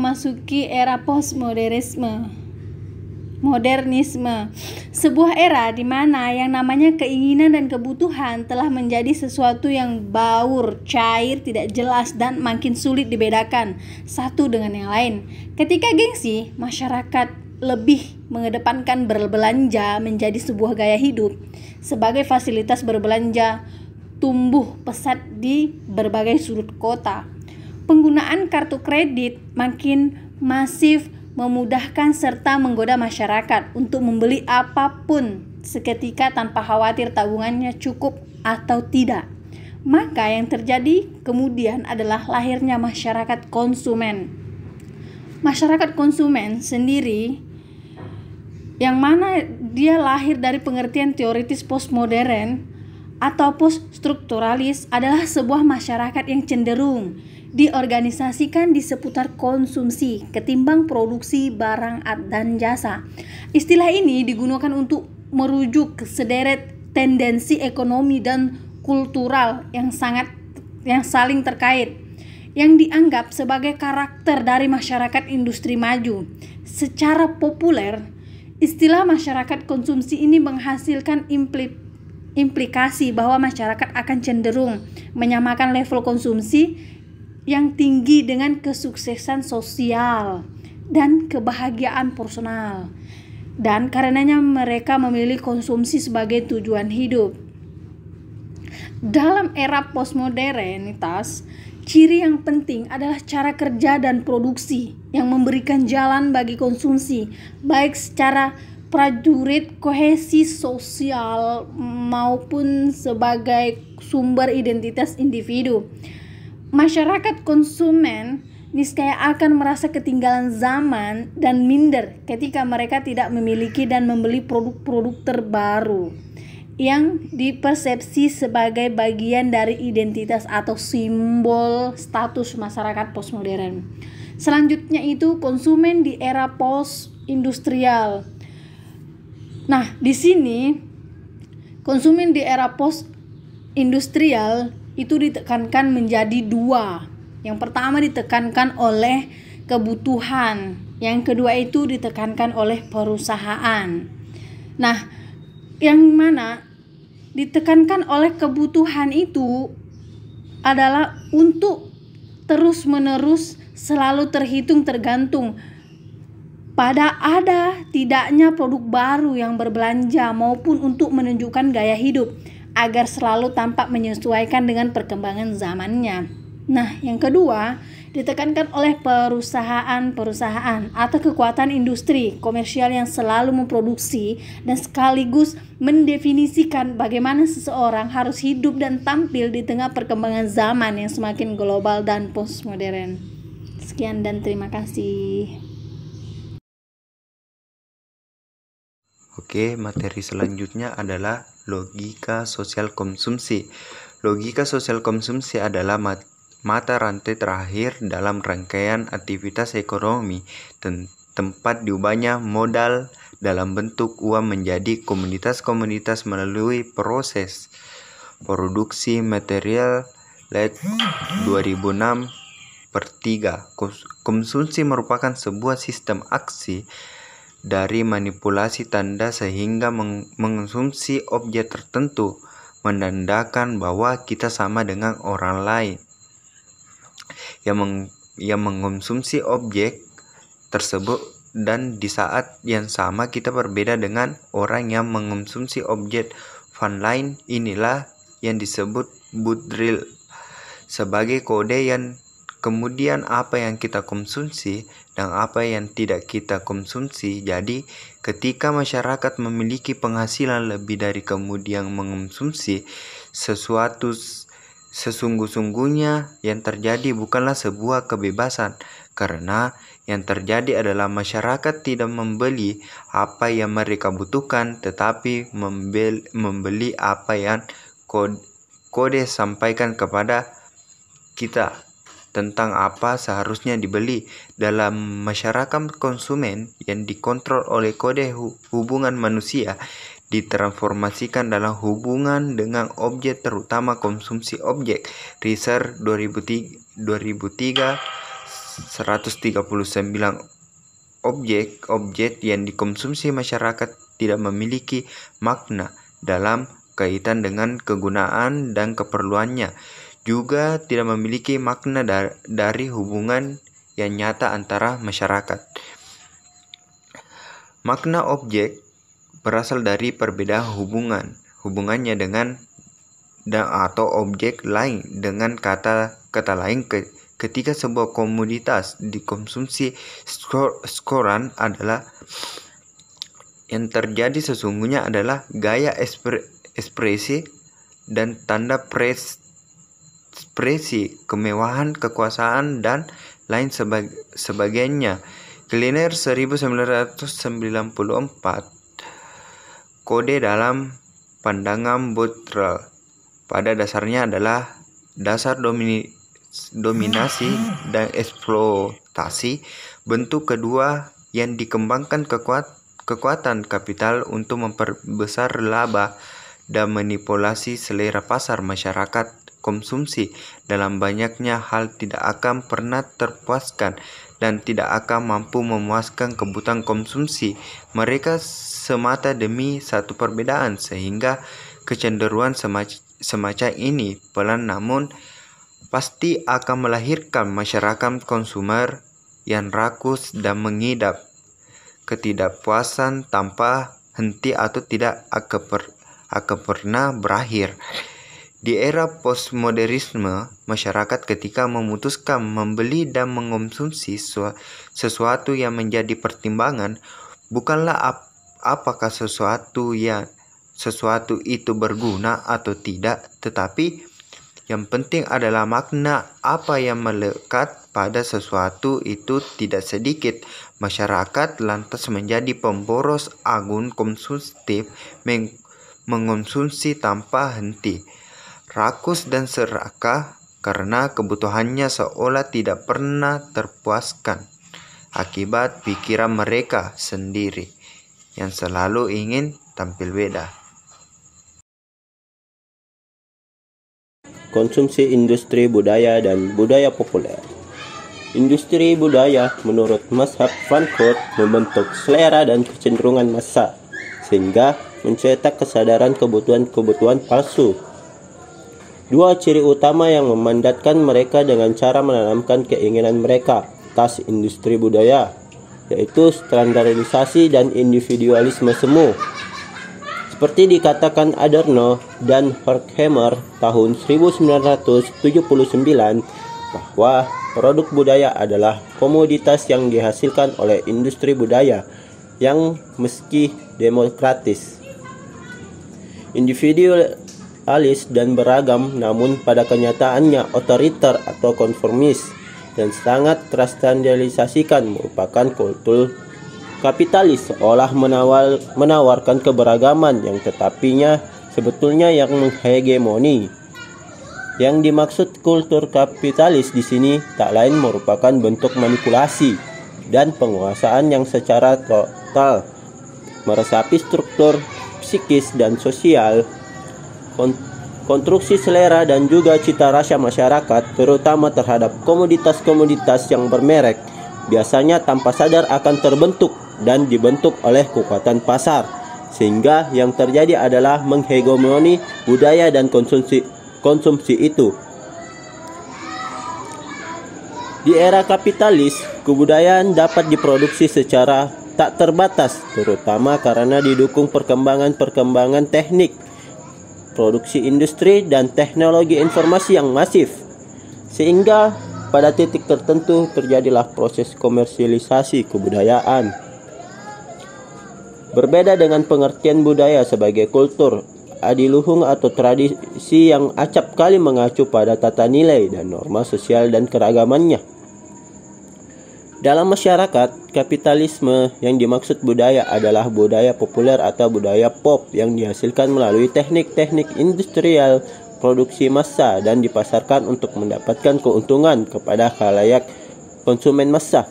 memasuki era modernisme, sebuah era di mana yang namanya keinginan dan kebutuhan telah menjadi sesuatu yang baur, cair, tidak jelas, dan makin sulit dibedakan satu dengan yang lain. Ketika gengsi, masyarakat lebih mengedepankan berbelanja menjadi sebuah gaya hidup. Sebagai fasilitas berbelanja tumbuh pesat di berbagai sudut kota. Penggunaan kartu kredit makin masif, memudahkan serta menggoda masyarakat untuk membeli apapun seketika tanpa khawatir tabungannya cukup atau tidak. Maka yang terjadi kemudian adalah lahirnya masyarakat konsumen. Masyarakat konsumen sendiri yang mana dia lahir dari pengertian teoritis postmodern atau poststrukturalis adalah sebuah masyarakat yang cenderung diorganisasikan di seputar konsumsi ketimbang produksi barang dan jasa. Istilah ini digunakan untuk merujuk ke sederet tendensi ekonomi dan kultural yang saling terkait, yang dianggap sebagai karakter dari masyarakat industri maju. Secara populer, istilah masyarakat konsumsi ini menghasilkan implikasi bahwa masyarakat akan cenderung menyamakan level konsumsi yang tinggi dengan kesuksesan sosial dan kebahagiaan personal, dan karenanya mereka memilih konsumsi sebagai tujuan hidup. Dalam era postmodernitas, ciri yang penting adalah cara kerja dan produksi yang memberikan jalan bagi konsumsi, baik secara prajurit kohesi sosial maupun sebagai sumber identitas individu. Masyarakat konsumen niscaya akan merasa ketinggalan zaman dan minder ketika mereka tidak memiliki dan membeli produk-produk terbaru yang dipersepsi sebagai bagian dari identitas atau simbol status masyarakat postmodern. Selanjutnya itu konsumen di era post-industrial. Nah, di sini konsumen di era post-industrial itu ditekankan menjadi dua. Yang pertama ditekankan oleh kebutuhan, yang kedua itu ditekankan oleh perusahaan. Nah, yang mana ditekankan oleh kebutuhan itu adalah untuk terus-menerus selalu tergantung pada ada tidaknya produk baru yang berbelanja maupun untuk menunjukkan gaya hidup agar selalu tampak menyesuaikan dengan perkembangan zamannya. Nah, yang kedua ditekankan oleh perusahaan atau kekuatan industri komersial yang selalu memproduksi dan sekaligus mendefinisikan bagaimana seseorang harus hidup dan tampil di tengah perkembangan zaman yang semakin global dan postmodern. Sekian dan terima kasih. Oke, materi selanjutnya adalah logika sosial konsumsi. Logika sosial konsumsi adalah mata rantai terakhir dalam rangkaian aktivitas ekonomi, tempat diubahnya modal dalam bentuk uang menjadi komunitas-komunitas melalui proses produksi material LED 2006/3. Konsumsi merupakan sebuah sistem aksi dari manipulasi tanda sehingga mengonsumsi objek tertentu menandakan bahwa kita sama dengan orang lain yang mengonsumsi objek tersebut, dan di saat yang sama kita berbeda dengan orang yang mengonsumsi objek fan lain. Inilah yang disebut Budril sebagai kode yang kemudian apa yang kita konsumsi dan apa yang tidak kita konsumsi. Jadi ketika masyarakat memiliki penghasilan lebih dari kemudian mengonsumsi sesuatu, sesungguhnya yang terjadi bukanlah sebuah kebebasan, karena yang terjadi adalah masyarakat tidak membeli apa yang mereka butuhkan, tetapi membeli apa yang kode sampaikan kepada kita tentang apa seharusnya dibeli. Dalam masyarakat konsumen yang dikontrol oleh kode hubungan manusia ditransformasikan dalam hubungan dengan objek, terutama konsumsi objek. Research 2003 objek yang dikonsumsi masyarakat tidak memiliki makna dalam kaitan dengan kegunaan dan keperluannya, juga tidak memiliki makna dari hubungan yang nyata antara masyarakat. Makna objek berasal dari perbedaan hubungannya dengan atau objek lain. Dengan kata lain, ketika sebuah komoditas dikonsumsi seseorang, adalah yang terjadi sesungguhnya adalah gaya ekspresi dan tanda ekspresi, kemewahan, kekuasaan, dan lain sebagainya. Kleiner 1994. Kode dalam pandangan Boutral pada dasarnya adalah dasar dominasi dan eksploitasi. Bentuk kedua yang dikembangkan kekuatan kapital untuk memperbesar laba dan manipulasi selera pasar masyarakat konsumsi dalam banyaknya hal tidak akan pernah terpuaskan dan tidak akan mampu memuaskan kebutuhan konsumsi mereka semata demi satu perbedaan, sehingga kecenderungan semacam ini pelan namun pasti akan melahirkan masyarakat konsumer yang rakus dan mengidap ketidakpuasan tanpa henti atau tidak akan pernah berakhir. Di era postmodernisme, masyarakat ketika memutuskan membeli dan mengonsumsi sesuatu yang menjadi pertimbangan bukanlah apakah sesuatu itu berguna atau tidak, tetapi yang penting adalah makna apa yang melekat pada sesuatu itu. Tidak sedikit masyarakat lantas menjadi pemboros agung konsumtif, mengonsumsi tanpa henti, rakus dan serakah karena kebutuhannya seolah tidak pernah terpuaskan akibat pikiran mereka sendiri yang selalu ingin tampil beda. Konsumsi industri budaya dan budaya populer. Industri budaya menurut mazhab Frankfurt membentuk selera dan kecenderungan massa sehingga mencetak kesadaran kebutuhan palsu. Dua ciri utama yang memandatkan mereka dengan cara menanamkan keinginan mereka atas industri budaya, yaitu standarisasi dan individualisme semu. Seperti dikatakan Adorno dan Horkheimer tahun 1979 bahwa produk budaya adalah komoditas yang dihasilkan oleh industri budaya yang meski demokratis, individualis dan beragam, namun pada kenyataannya otoriter atau konformis dan sangat terstandarisasikan, merupakan kultur kapitalis seolah menawarkan keberagaman yang tetapinya sebetulnya yang menghegemoni. Yang dimaksud kultur kapitalis di sini tak lain merupakan bentuk manipulasi dan penguasaan yang secara total meresapi struktur psikis dan sosial, konstruksi selera dan juga cita rasa masyarakat, terutama terhadap komoditas-komoditas yang bermerek, biasanya tanpa sadar akan terbentuk dan dibentuk oleh kekuatan pasar, sehingga yang terjadi adalah menghegemoni budaya dan konsumsi itu. Di era kapitalis, kebudayaan dapat diproduksi secara tak terbatas, terutama karena didukung perkembangan teknik, produksi industri, dan teknologi informasi yang masif, sehingga pada titik tertentu terjadilah proses komersialisasi kebudayaan. Berbeda dengan pengertian budaya sebagai kultur adiluhung atau tradisi yang acap kali mengacu pada tata nilai dan norma sosial dan keragamannya. Dalam masyarakat kapitalisme, yang dimaksud budaya adalah budaya populer atau budaya pop yang dihasilkan melalui teknik-teknik industrial produksi massa dan dipasarkan untuk mendapatkan keuntungan kepada khalayak konsumen massa.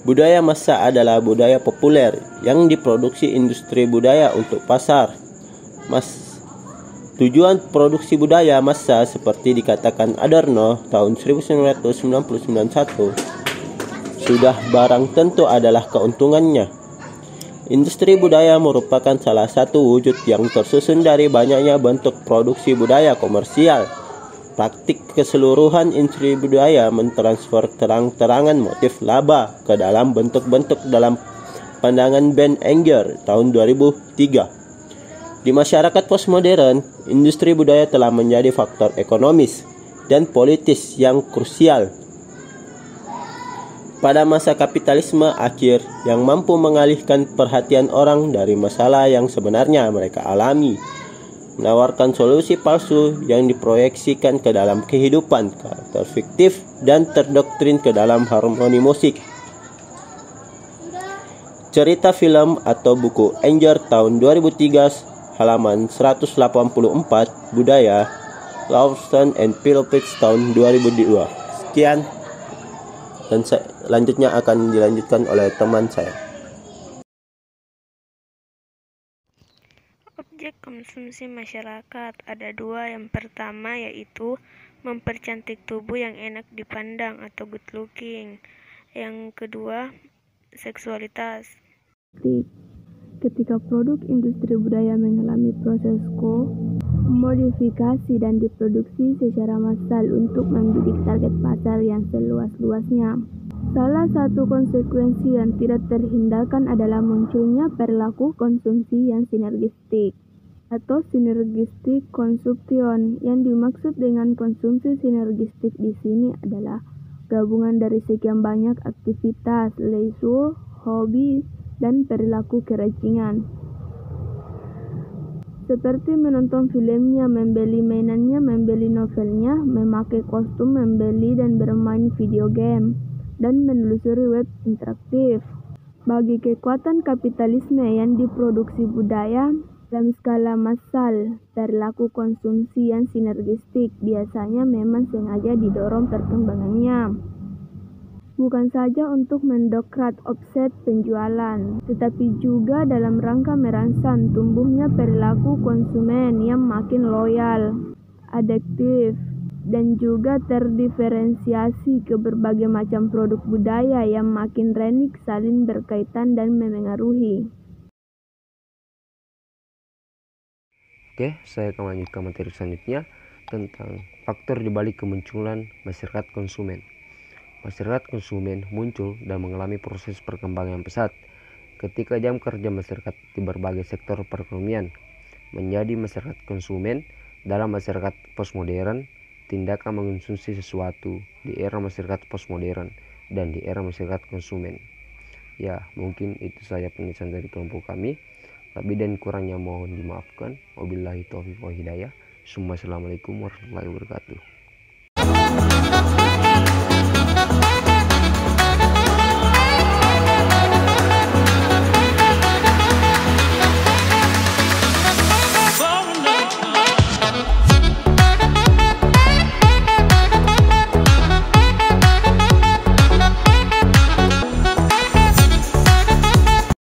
Budaya massa adalah budaya populer yang diproduksi industri budaya untuk pasar Tujuan produksi budaya massa seperti dikatakan Adorno tahun 1991 sudah barang tentu adalah keuntungannya. Industri budaya merupakan salah satu wujud yang tersusun dari banyaknya bentuk produksi budaya komersial. Praktik keseluruhan industri budaya mentransfer terang-terangan motif laba ke dalam bentuk-bentuk dalam pandangan Ben Enger tahun 2003. Di masyarakat postmodern, industri budaya telah menjadi faktor ekonomis dan politis yang krusial pada masa kapitalisme akhir yang mampu mengalihkan perhatian orang dari masalah yang sebenarnya mereka alami, menawarkan solusi palsu yang diproyeksikan ke dalam kehidupan, karakter fiktif, dan terdoktrin ke dalam harmoni musik. Cerita film atau buku Enger tahun 2003 halaman 184 budaya Lawson and Phillips tahun 2002. Sekian, dan selanjutnya akan dilanjutkan oleh teman saya. Objek konsumsi masyarakat ada dua. Yang pertama yaitu mempercantik tubuh yang enak dipandang atau good looking. Yang kedua, seksualitas. Ketika produk industri budaya mengalami proses modifikasi dan diproduksi secara massal untuk membidik target pasar yang seluas-luasnya. Salah satu konsekuensi yang tidak terhindarkan adalah munculnya perilaku konsumsi yang sinergistik atau synergistic consumption. Yang dimaksud dengan konsumsi sinergistik di sini adalah gabungan dari sekian banyak aktivitas, leisure, hobi, dan perilaku kerajinan. Seperti menonton filmnya, membeli mainannya, membeli novelnya, memakai kostum, membeli dan bermain video game, dan menelusuri web interaktif. Bagi kekuatan kapitalisme yang diproduksi budaya dalam skala massal, perilaku konsumsi yang sinergistik biasanya memang sengaja didorong perkembangannya. Bukan saja untuk mendongkrak offset penjualan, tetapi juga dalam rangka merangsang tumbuhnya perilaku konsumen yang makin loyal, adaptif, dan juga terdiferensiasi ke berbagai macam produk budaya yang makin renik, saling berkaitan dan memengaruhi. Oke, saya akan melanjutkan materi selanjutnya tentang faktor dibalik kemunculan masyarakat konsumen. Masyarakat konsumen muncul dan mengalami proses perkembangan pesat ketika jam kerja masyarakat di berbagai sektor perekonomian menjadi masyarakat konsumen. Dalam masyarakat postmodern, tindakan mengonsumsi sesuatu di era masyarakat postmodern dan di era masyarakat konsumen. Ya, mungkin itu saja penjelasan dari kelompok kami. Lebih dan kurangnya mohon dimaafkan. Wabillahi taufiq wal hidayah. Assalamualaikum warahmatullahi wabarakatuh.